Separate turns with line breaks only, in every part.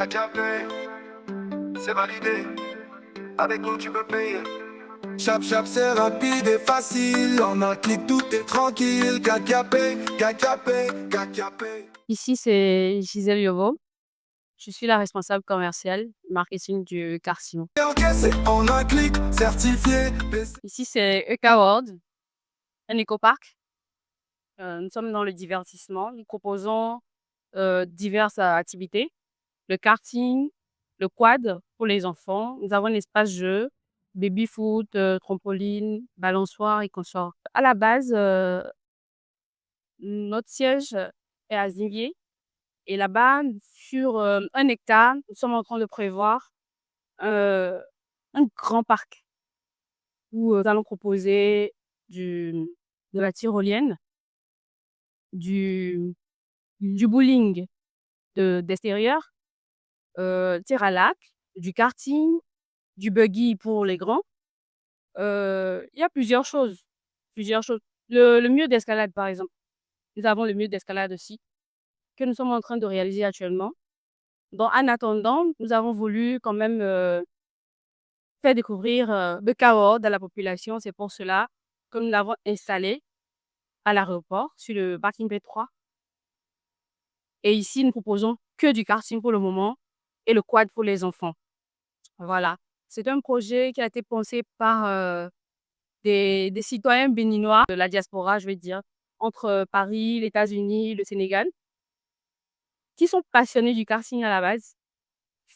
T'as déjà payé, c'est validé. Avec nous, tu peux payer. Chap chap, c'est rapide et facile. En un clic, tout est tranquille. Kakapé, kakapé, kakapé.
Ici, c'est Gisèle Yovo. Je suis la responsable commerciale marketing du Carcio.
Et encaissé en un clic, certifié.
Ici, c'est EK World, un écoparc. Nous sommes dans le divertissement. Nous proposons diverses activités. Le karting, le quad pour les enfants. Nous avons un espace jeu, baby-foot, trampoline, balançoire et consorts. À la base, notre siège est à Zinguier. Et là-bas, sur 1 hectare, nous sommes en train de prévoir un grand parc où nous allons proposer de la tyrolienne, du bowling d'extérieur, tir à l'arc, du karting, du buggy pour les grands. Il y a plusieurs choses. Plusieurs choses. Le mur d'escalade, par exemple. Nous avons le mur d'escalade aussi, que nous sommes en train de réaliser actuellement. Donc, en attendant, nous avons voulu quand même faire découvrir le World dans la population. C'est pour cela que nous l'avons installé à l'aéroport, sur le parking P3. Et ici, nous proposons que du karting pour le moment et le quad pour les enfants. Voilà. C'est un projet qui a été pensé par des citoyens béninois de la diaspora, je vais dire, entre Paris, les États-Unis, le Sénégal, qui sont passionnés du karting à la base,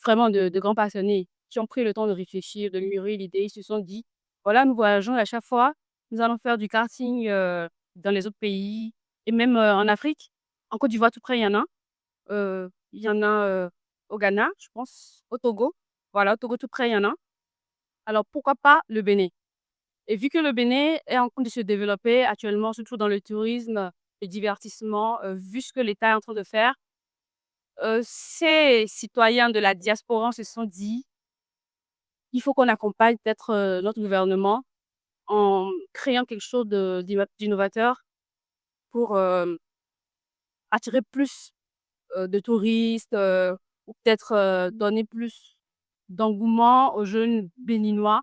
vraiment de grands passionnés, qui ont pris le temps de réfléchir, de mûrir l'idée. Ils se sont dit, voilà, nous voyageons à chaque fois, nous allons faire du karting dans les autres pays et même en Afrique. En Côte d'Ivoire, tout près, il y en a. Il y en a au Ghana, je pense, au Togo. Voilà, au Togo, tout près, il y en a. Alors, pourquoi pas le Bénin? Et vu que le Bénin est en train de se développer actuellement, surtout dans le tourisme, le divertissement, vu ce que l'État est en train de faire, ces citoyens de la diaspora se sont dit, il faut qu'on accompagne peut-être notre gouvernement en créant quelque chose d'innovateur pour attirer plus de touristes ou peut-être donner plus d'engouement aux jeunes béninois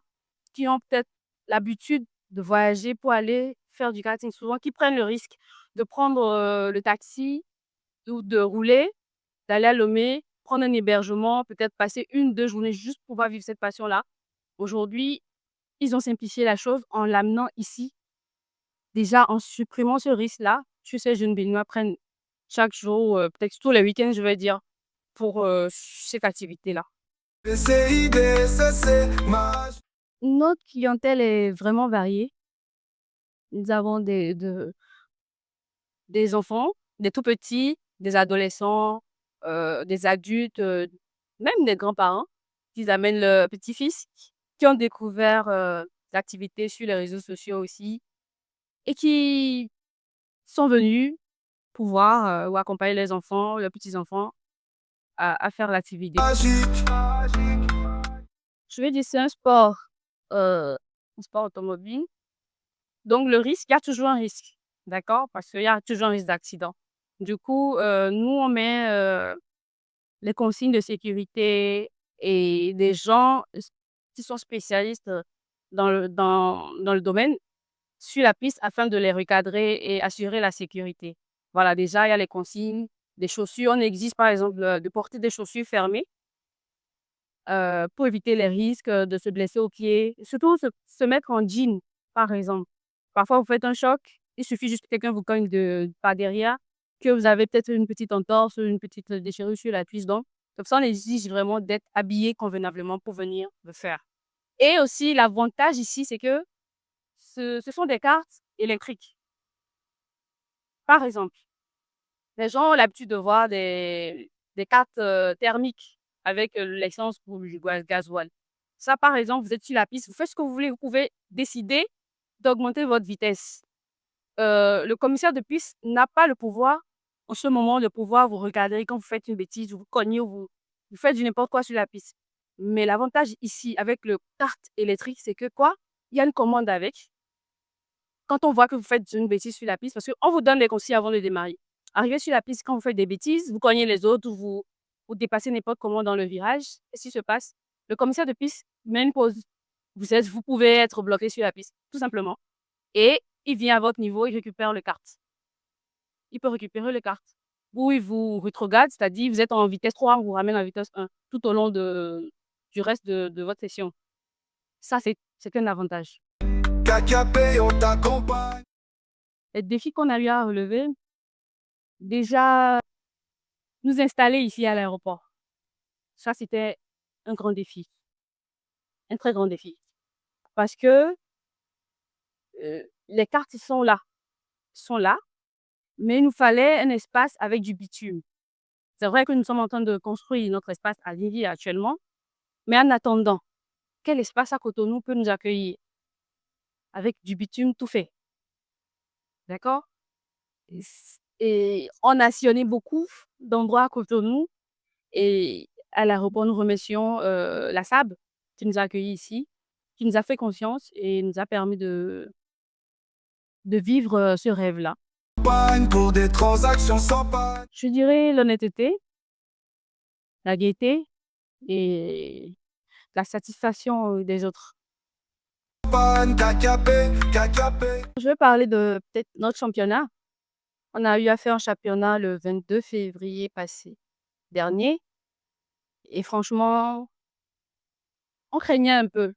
qui ont peut-être l'habitude de voyager pour aller faire du karting, souvent qui prennent le risque de prendre le taxi ou de rouler, d'aller à Lomé, prendre un hébergement, peut-être passer 1, 2 journées juste pour pouvoir vivre cette passion-là. Aujourd'hui, ils ont simplifié la chose en l'amenant ici, déjà en supprimant ce risque-là. Ces jeunes béninois prennent chaque jour, peut-être tous les week-ends, je vais dire, pour cette activité-là. Notre clientèle est vraiment variée. Nous avons des enfants, des tout petits, des adolescents, des adultes, même des grands-parents qui amènent leurs petits-fils, qui ont découvert l'activité sur les réseaux sociaux aussi et qui sont venus pour voir ou accompagner les enfants, leurs petits-enfants à faire l'activité. Je vais dire c'est un sport automobile. Donc le risque, il y a toujours un risque, d'accord? Parce qu'il y a toujours un risque d'accident. Du coup, nous, on met les consignes de sécurité et des gens qui sont spécialistes dans le domaine sur la piste afin de les recadrer et assurer la sécurité. Voilà, déjà, il y a les consignes, des chaussures. On exige, par exemple, de porter des chaussures fermées pour éviter les risques de se blesser aux pieds. Surtout, se mettre en jean, par exemple. Parfois, vous faites un choc, il suffit juste que quelqu'un vous cogne par derrière, que vous avez peut-être une petite entorse ou une petite déchirure sur la cuisse. Donc, comme ça, on exige vraiment d'être habillé convenablement pour venir le faire. Et aussi, l'avantage ici, c'est que ce sont des cartes électriques. Par exemple, les gens ont l'habitude de voir des cartes thermiques avec l'essence pour le gasoil. Ça, par exemple, vous êtes sur la piste, vous faites ce que vous voulez, vous pouvez décider d'augmenter votre vitesse. Le commissaire de piste n'a pas le pouvoir, en ce moment, de pouvoir vous regarder quand vous faites une bêtise, vous cognez, vous faites du n'importe quoi sur la piste. Mais l'avantage ici, avec le carte électrique, c'est que quoi? Il y a une commande avec. Quand on voit que vous faites une bêtise sur la piste, parce qu'on vous donne les consignes avant de démarrer. Arrivé sur la piste, quand vous faites des bêtises, vous cognez les autres, vous vous dépassez n'importe comment dans le virage, qu'est-ce qui se passe? Le commissaire de piste met une pause. Vous pouvez être bloqué sur la piste, tout simplement. Et il vient à votre niveau, il récupère le kart. Il peut récupérer le kart. Ou il vous rétrograde, c'est-à-dire vous êtes en vitesse 3, on vous ramène en vitesse 1 tout au long du reste de votre session. Ça, c'est un avantage.
KKP, on t'accompagne.
Les défis qu'on a eu à relever, déjà, nous installer ici à l'aéroport. Ça, c'était un grand défi. Un très grand défi. Parce que les cartes sont là. Mais il nous fallait un espace avec du bitume. C'est vrai que nous sommes en train de construire notre espace à Viviers actuellement. Mais en attendant, quel espace à Cotonou peut nous accueillir? Avec du bitume tout fait. D'accord? Et on a sillonné beaucoup d'endroits à Cotonou. Et à l'aéroport, nous remercions la SAB qui nous a accueillis ici, qui nous a fait confiance et nous a permis de vivre ce rêve-là.
Pour des transactions sans panne.
Je dirais l'honnêteté, la gaieté et la satisfaction des autres. Je vais parler de peut-être notre championnat. On a eu à faire un championnat le 22 février dernier. Et franchement, on craignait un peu.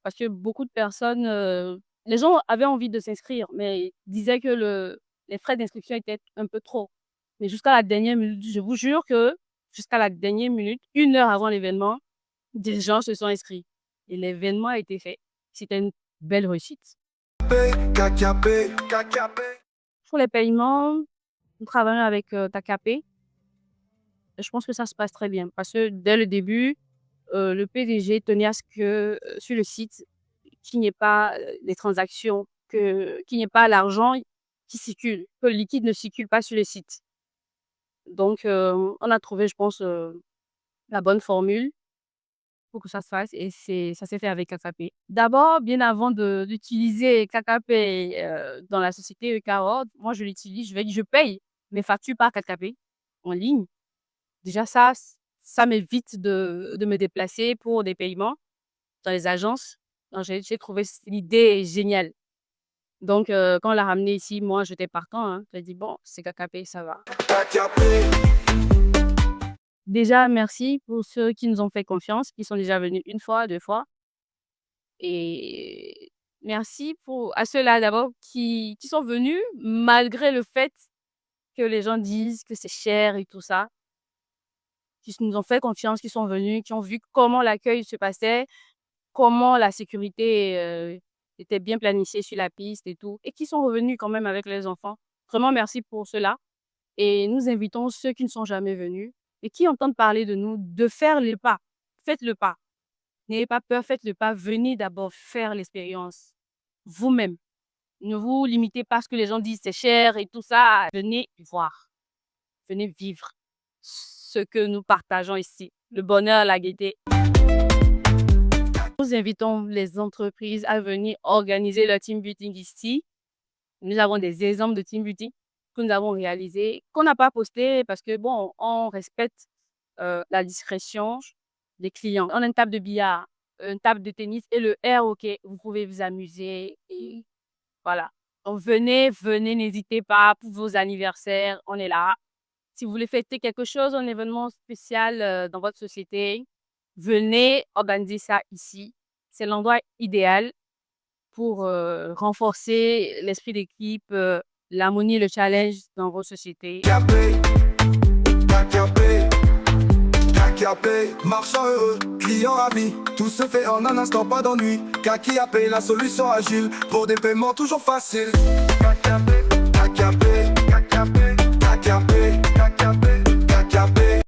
Parce que beaucoup de personnes, les gens avaient envie de s'inscrire, mais disaient que les frais d'inscription étaient un peu trop. Mais jusqu'à la dernière minute, je vous jure que jusqu'à la dernière minute, 1 heure avant l'événement, des gens se sont inscrits. Et l'événement a été fait. C'était une belle réussite. Pour les paiements, nous travaillons avec KKP. Je pense que ça se passe très bien parce que dès le début, le PDG tenait à ce que sur le site, qu'il n'y ait pas des transactions, qu'il n'y ait pas l'argent qui circule, que le liquide ne circule pas sur le site. Donc, on a trouvé, je pense, la bonne formule pour que ça se fasse et ça s'est fait avec KKP. D'abord, bien avant d'utiliser KKP dans la société EKORD, moi je l'utilise, je paye mes factures par KKP en ligne. Déjà ça m'évite de me déplacer pour des paiements dans les agences. J'ai trouvé l'idée géniale. Donc, quand on l'a ramené ici, moi j'étais partant. Hein. J'ai dit bon, c'est KKP, ça va. Déjà, merci pour ceux qui nous ont fait confiance, qui sont déjà venus 1 fois, 2 fois. Et merci à ceux-là d'abord qui sont venus malgré le fait que les gens disent que c'est cher et tout ça. Qui nous ont fait confiance, qui sont venus, qui ont vu comment l'accueil se passait, comment la sécurité était bien planifiée sur la piste et tout. Et qui sont revenus quand même avec les enfants. Vraiment, merci pour cela. Et nous invitons ceux qui ne sont jamais venus et qui entendent parler de nous, de faire le pas. Faites le pas. N'ayez pas peur, faites le pas. Venez d'abord faire l'expérience vous-même. Ne vous limitez pas à ce que les gens disent c'est cher et tout ça. Venez voir. Venez vivre ce que nous partageons ici. Le bonheur, la gaieté. Nous invitons les entreprises à venir organiser leur team building ici. Nous avons des exemples de team building que nous avons réalisés, qu'on n'a pas posté parce que, bon, on respecte la discrétion des clients. On a une table de billard, une table de tennis et le air hockey. Vous pouvez vous amuser et voilà. Donc, venez, n'hésitez pas pour vos anniversaires. On est là. Si vous voulez fêter quelque chose, un événement spécial dans votre société, venez organiser ça ici. C'est l'endroit idéal pour renforcer l'esprit d'équipe, l'harmonie, le challenge dans vos sociétés.
KKP, marchand heureux, client ravi, tout se fait en un instant, pas d'ennui. KKP, la solution agile, pour des paiements toujours faciles. KKP.